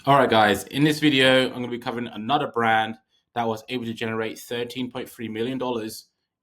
All right, guys, in this video, I'm going to be covering another brand that was able to generate $13.3 million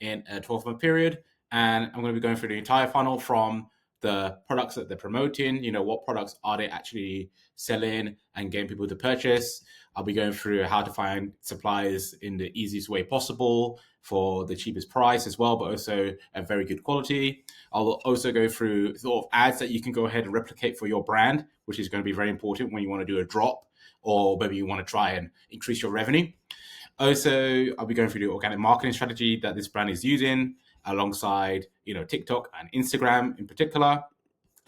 in a 12-month period. And I'm going to be going through the entire funnel from the products that they're promoting, what products are they actually selling and getting people to purchase. I'll be going through how to find suppliers in the easiest way possible for the cheapest price as well, but also a very good quality. I'll also go through sort of ads that you can go ahead and replicate for your brand, which is going to be very important when you want to do a drop or maybe you want to try and increase your revenue. Also, I'll be going through the organic marketing strategy that this brand is using alongside, TikTok and Instagram in particular,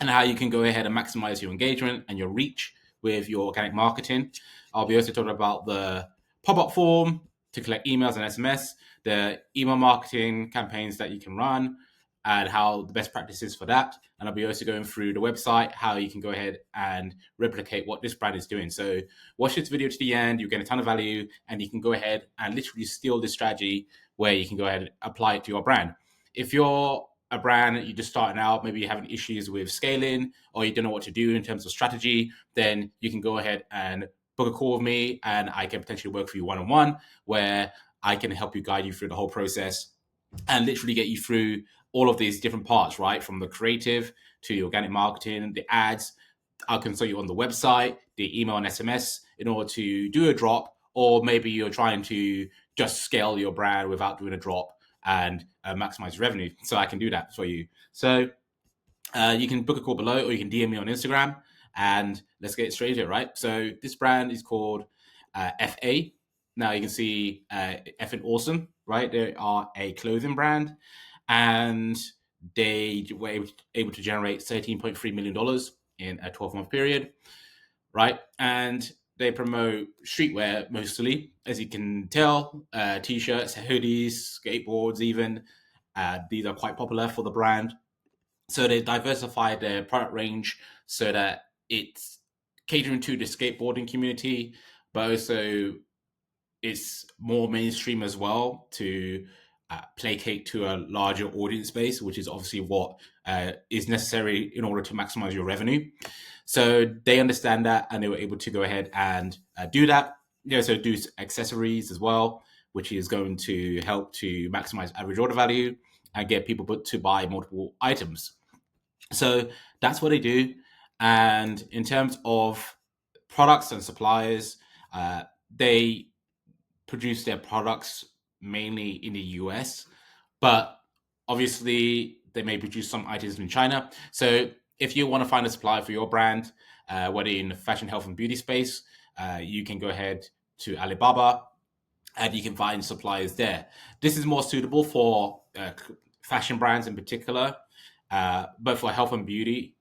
and how you can go ahead and maximize your engagement and your reach with your organic marketing. I'll be also talking about the pop-up form to collect emails and SMS, the email marketing campaigns that you can run, and how the best practices for that. And I'll be also going through the website, how you can go ahead and replicate what this brand is doing. So watch this video to the end, you get a ton of value, and you can go ahead and literally steal this strategy where you can go ahead and apply it to your brand. If you're a brand that you're just starting out, maybe you're having issues with scaling or you don't know what to do in terms of strategy, then you can go ahead and book a call with me and I can potentially work for you one-on-one where I can help you guide you through the whole process and literally get you through all of these different parts, right? From the creative to the organic marketing, the ads. I'll consult you on the website, the email and SMS in order to do a drop, or maybe you're trying to just scale your brand without doing a drop and maximize revenue. So I can do that for you. So you can book a call below or you can DM me on Instagram and let's get straight into it, right? So this brand is called FA. Now you can see effing awesome, right? They are a clothing brand and they were able to generate $13.3 million in a 12-month period, right? And they promote streetwear mostly, as you can tell, t-shirts, hoodies, skateboards even. These are quite popular for the brand. So they diversified their product range so that it's catering to the skateboarding community, but also it's more mainstream as well to placate to a larger audience base, which is obviously what is necessary in order to maximize your revenue. So they understand that, and they were able to go ahead and do that. So do accessories as well, which is going to help to maximize average order value and get people to buy multiple items. So that's what they do. And in terms of products and suppliers, they produce their products mainly in the US, but obviously they may produce some items in China. So if you want to find a supplier for your brand, whether in the fashion, health, and beauty space, you can go ahead to Alibaba and you can find suppliers there. This is more suitable for fashion brands in particular, but for health and beauty,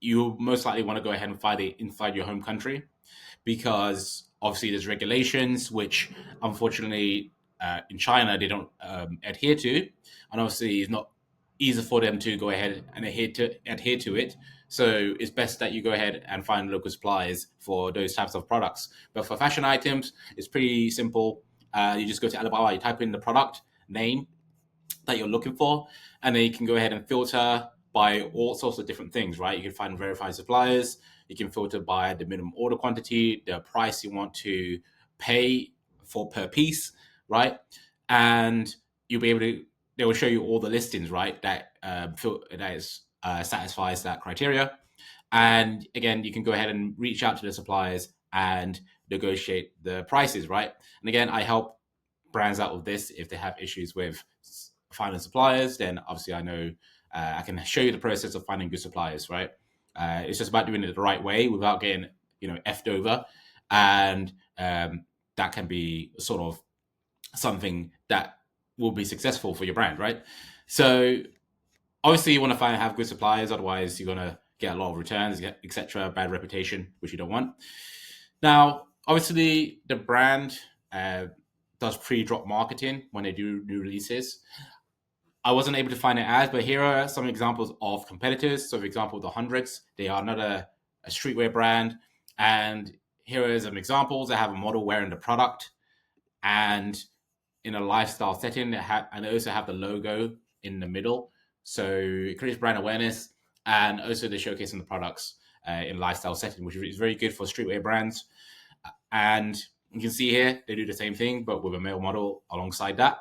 you most likely want to go ahead and find it inside your home country because obviously there's regulations which unfortunately in China they don't adhere to, and obviously it's not easy for them to go ahead and adhere to it. So it's best that you go ahead and find local suppliers for those types of products. But for fashion items, it's pretty simple. You just go to Alibaba, you type in the product name that you're looking for, and then you can go ahead and filter by all sorts of different things, right? You can find verified suppliers, you can filter by the minimum order quantity, the price you want to pay for per piece, right? And you'll be able to, they will show you all the listings, right? That satisfies that criteria. And again, you can go ahead and reach out to the suppliers and negotiate the prices, right? And again, I help brands out with this if they have issues with finding suppliers. Then obviously I know I can show you the process of finding good suppliers, right? It's just about doing it the right way without getting effed over, and that can be sort of something that will be successful for your brand, right? So obviously you want to have good suppliers, otherwise you're gonna get a lot of returns, etc. Bad reputation, which you don't want. Now, obviously the brand does pre-drop marketing when they do new releases. I wasn't able to find an ad, but here are some examples of competitors. So, for example, the Hundreds, they are another a streetwear brand. And here are some examples. They have a model wearing the product and in a lifestyle setting, and they also have the logo in the middle. So it creates brand awareness and also they're showcasing the products. in lifestyle setting, which is very good for streetwear brands. And you can see here they do the same thing, but with a male model alongside that.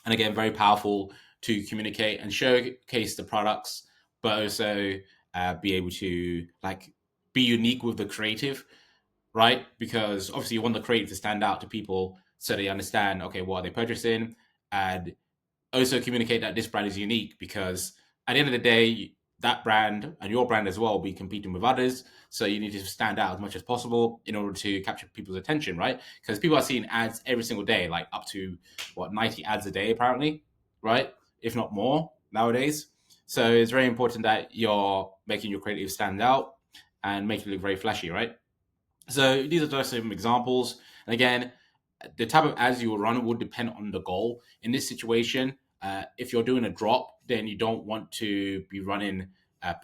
And again, very powerful to communicate and showcase the products, but also be able to like be unique with the creative, right? Because obviously you want the creative to stand out to people so they understand, okay, what are they purchasing, and also communicate that this brand is unique, because at the end of the day, that brand and your brand as well will be competing with others. So you need to stand out as much as possible in order to capture people's attention, right? Because people are seeing ads every single day, like up to 90 ads a day, apparently, right? If not more nowadays. So it's very important that you're making your creative stand out and make it look very flashy, right? So these are just some examples. And again, the type of ads you will run would depend on the goal. In this situation, if you're doing a drop, then you don't want to be running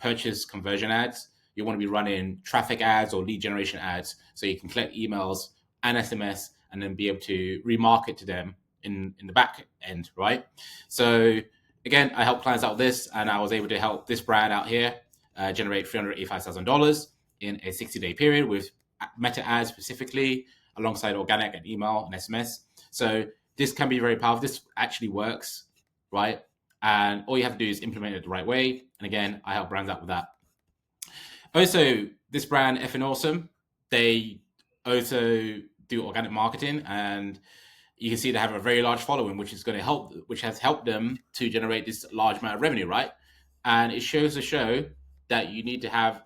purchase conversion ads. You want to be running traffic ads or lead generation ads, so you can collect emails and SMS and then be able to remarket to them in the back end, right? So again, I help clients out with this, and I was able to help this brand out here generate $385,000 in a 60-day period with Meta ads specifically, alongside organic and email and SMS. So this can be very powerful. This actually works, right? And all you have to do is implement it the right way. And again, I help brands out with that. Also, this brand, Effin Awesome, they also do organic marketing, and you can see they have a very large following, which has helped them to generate this large amount of revenue, right? And it shows to show that you need to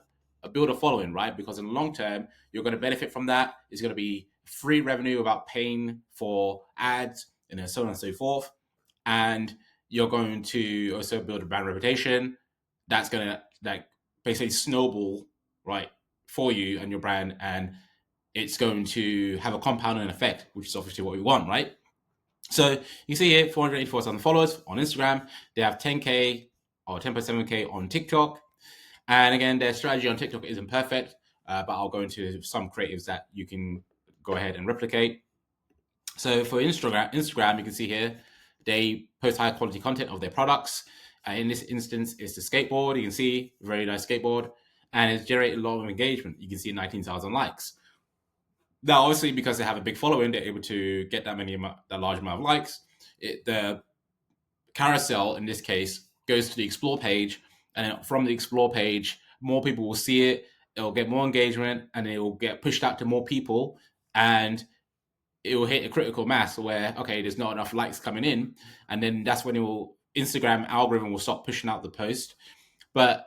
build a following, right? Because in the long term, you're going to benefit from that. It's going to be free revenue without paying for ads and so on and so forth. And you're going to also build a brand reputation that's going to basically snowball, right, for you and your brand. And it's going to have a compounding effect, which is obviously what we want, right? So you see here, 484,000 followers on Instagram. They have 10K or 10.7K on TikTok. And again, their strategy on TikTok isn't perfect, but I'll go into some creatives that you can go ahead and replicate. So for Instagram, you can see here, they post high quality content of their products. In this instance, it's the skateboard. You can see, very nice skateboard. And it's generated a lot of engagement. You can see 19,000 likes. Now, obviously, because they have a big following, they're able to get that large amount of likes. The carousel, in this case, goes to the explore page, and from the explore page, more people will see it. It'll get more engagement, and it will get pushed out to more people, and it will hit a critical mass where, okay, there's not enough likes coming in, and then that's when Instagram algorithm will stop pushing out the post. But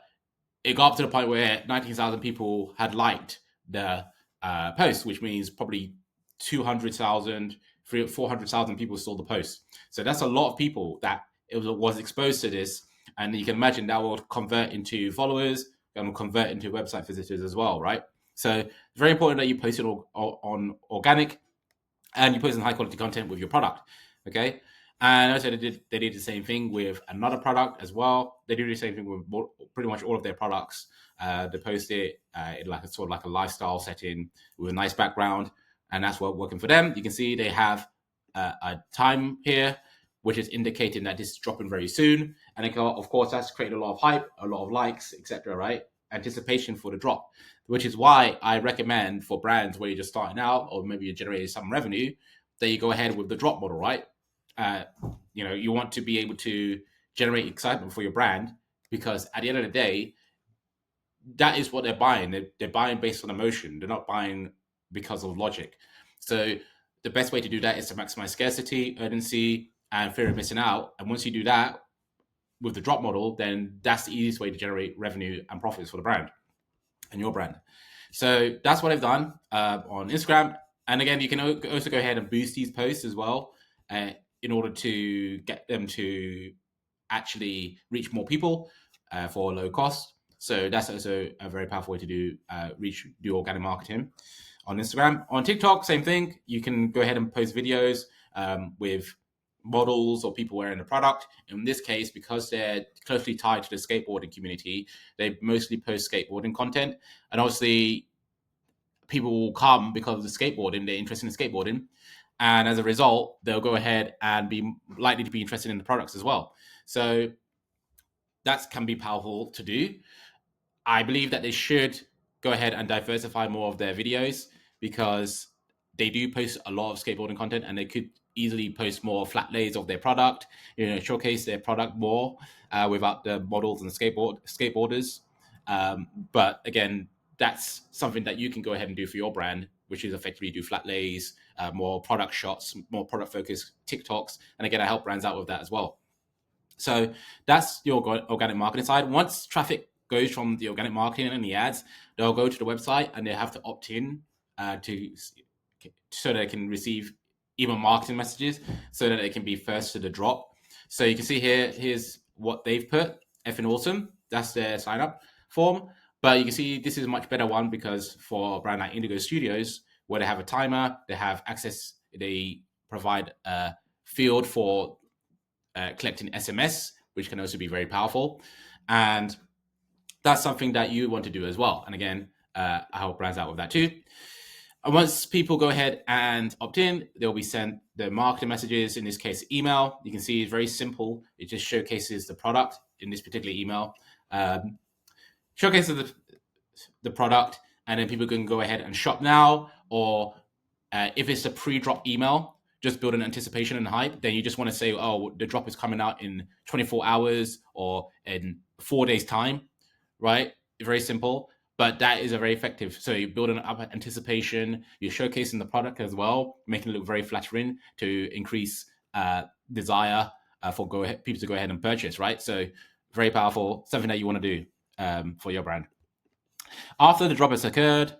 it got up to the point where 19,000 people had liked the post, which means probably 200,000, 400,000 people saw the post. So that's a lot of people that was exposed to this, and you can imagine that will convert into followers and will convert into website visitors as well, right? So it's very important that you post it on organic, and you post some high quality content with your product, okay? And also they did the same thing with another product as well. They do the same thing with pretty much all of their products. They post it in like a lifestyle setting with a nice background, and that's what working for them. You can see they have a time here, which is indicating that this is dropping very soon. And it, of course, that's created a lot of hype, a lot of likes, etc., right? Anticipation for the drop, which is why I recommend for brands where you're just starting out, or maybe you're generating some revenue, that you go ahead with the drop model, right? You want to be able to generate excitement for your brand, because at the end of the day, that is what they're buying. They're buying based on emotion. They're not buying because of logic. So the best way to do that is to maximize scarcity, urgency, and fear of missing out. And once you do that with the drop model, then that's the easiest way to generate revenue and profits for the brand and your brand. So that's what I've done on Instagram. And again, you can also go ahead and boost these posts as well in order to get them to actually reach more people for low cost. So that's also a very powerful way to do organic marketing on Instagram. On TikTok, same thing. You can go ahead and post videos with models or people wearing the product. In this case, because they're closely tied to the skateboarding community, they mostly post skateboarding content. And obviously, people will come because of the skateboarding. They're interested in skateboarding. And as a result, they'll go ahead and be likely to be interested in the products as well. So that can be powerful to do. I believe that they should go ahead and diversify more of their videos, because they do post a lot of skateboarding content, and they could easily post more flat lays of their product, showcase their product more without the models and skateboarders. But again, that's something that you can go ahead and do for your brand, which is effectively do flat lays, more product shots, more product focused TikToks. And again, I help brands out with that as well. So that's your organic marketing side. Once traffic goes from the organic marketing and the ads, they'll go to the website and they have to opt in so they can receive email marketing messages, so that they can be first to the drop. So you can see here's what they've put. Effing awesome. That's their sign up form. But you can see this is a much better one, because for a brand like Indigo Studios, where they have a timer, they have access, they provide a field for collecting SMS, which can also be very powerful. And that's something that you want to do as well. And again, I help brands out with that too. And once people go ahead and opt in, they'll be sent the marketing messages, in this case, email. You can see it's very simple. It just showcases the product in this particular email. Showcases the product, and then people can go ahead and shop now. Or if it's a pre-drop email, just build an anticipation and hype. Then you just want to say, oh, the drop is coming out in 24 hours or in 4 days' time, right? Very simple. But that is a very effective. So you're building up anticipation, you're showcasing the product as well, making it look very flattering to increase desire for people to go ahead and purchase, right? So very powerful, something that you want to do for your brand. After the drop has occurred,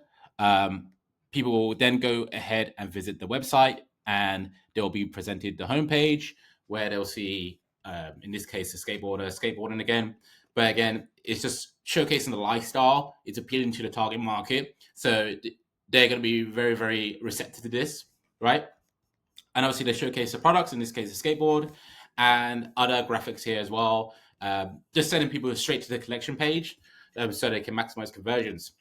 people will then go ahead and visit the website, and they'll be presented the homepage, where they'll see, in this case, the skateboarding again. But again, it's just showcasing the lifestyle. It's appealing to the target market. So they're going to be very, very receptive to this, right? And obviously they showcase the products, in this case, the skateboard, and other graphics here as well. Just sending people straight to the collection page so they can maximize conversions.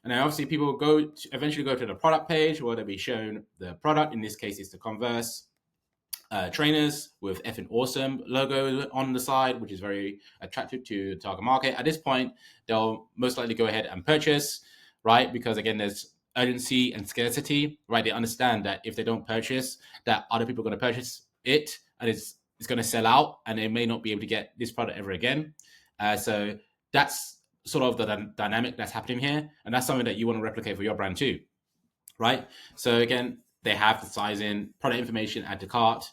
And then obviously people will eventually go to the product page, where they'll be shown the product. In this case, it's the Converse trainers with effing awesome logo on the side, which is very attractive to the target market. At this point, they'll most likely go ahead and purchase, right? Because again, there's urgency and scarcity, right? They understand that if they don't purchase, that other people are going to purchase it, and it's going to sell out, and they may not be able to get this product ever again. So that's sort of the dynamic that's happening here, and that's something that you want to replicate for your brand too, right? So again, they have the sizing, product information, add to cart.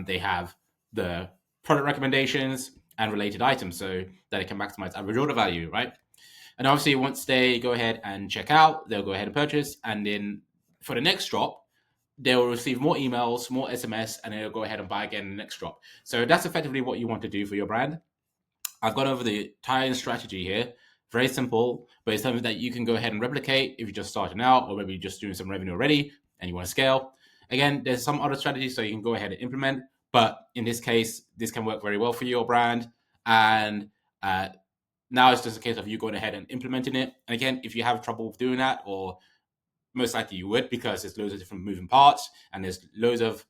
They have the product recommendations and related items, so that it can maximize average order value, right? And obviously, once they go ahead and check out, they'll go ahead and purchase. And then for the next drop, they'll receive more emails, more SMS, and they'll go ahead and buy again in the next drop. So that's effectively what you want to do for your brand. I've gone over the entire strategy here. Very simple, but it's something that you can go ahead and replicate if you're just starting out, or maybe you're just doing some revenue already and you want to scale. Again, there's some other strategies so you can go ahead and implement, but in this case, this can work very well for your brand. And now it's just a case of you going ahead and implementing it. And again, if you have trouble doing that, or most likely you would, because there's loads of different moving parts and there's loads of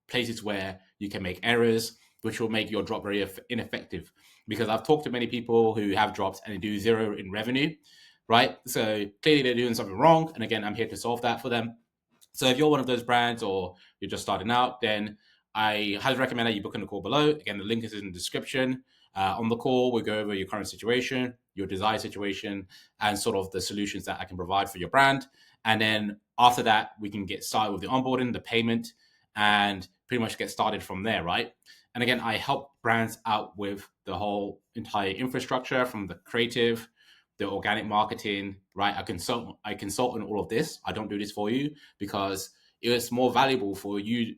places where you can make errors, which will make your drop very ineffective. Because I've talked to many people who have drops and they do zero in revenue, right? So clearly they're doing something wrong. And again, I'm here to solve that for them. So if you're one of those brands, or you're just starting out, then I highly recommend that you book in the call below. Again, the link is in the description. On the call, we'll go over your current situation, your desired situation, and sort of the solutions that I can provide for your brand. And then after that, we can get started with the onboarding, the payment, and pretty much get started from there, right? And again, I help brands out with the whole entire infrastructure, from the creative, the organic marketing, right? I consult on all of this. I don't do this for you, because it's more valuable for you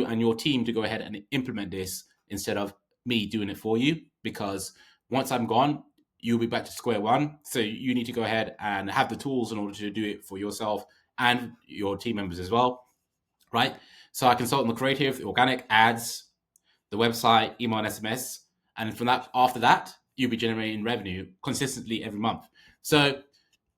and your team to go ahead and implement this instead of me doing it for you. Because once I'm gone, you'll be back to square one. So you need to go ahead and have the tools in order to do it for yourself and your team members as well, right? So I consult on the creative, the organic, ads, the website, email, and SMS. And from that, after that, you'll be generating revenue consistently every month. So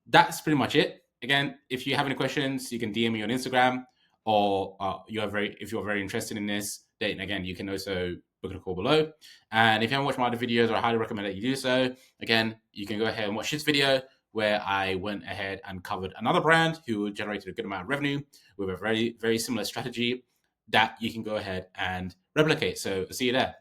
that's pretty much it. Again, if you have any questions, you can DM me on Instagram, or if you're very interested in this, then again, you can also book a call below. And if you haven't watched my other videos, I highly recommend that you do so. Again, you can go ahead and watch this video, where I went ahead and covered another brand who generated a good amount of revenue with a very, very similar strategy that you can go ahead and replicate. So see you there.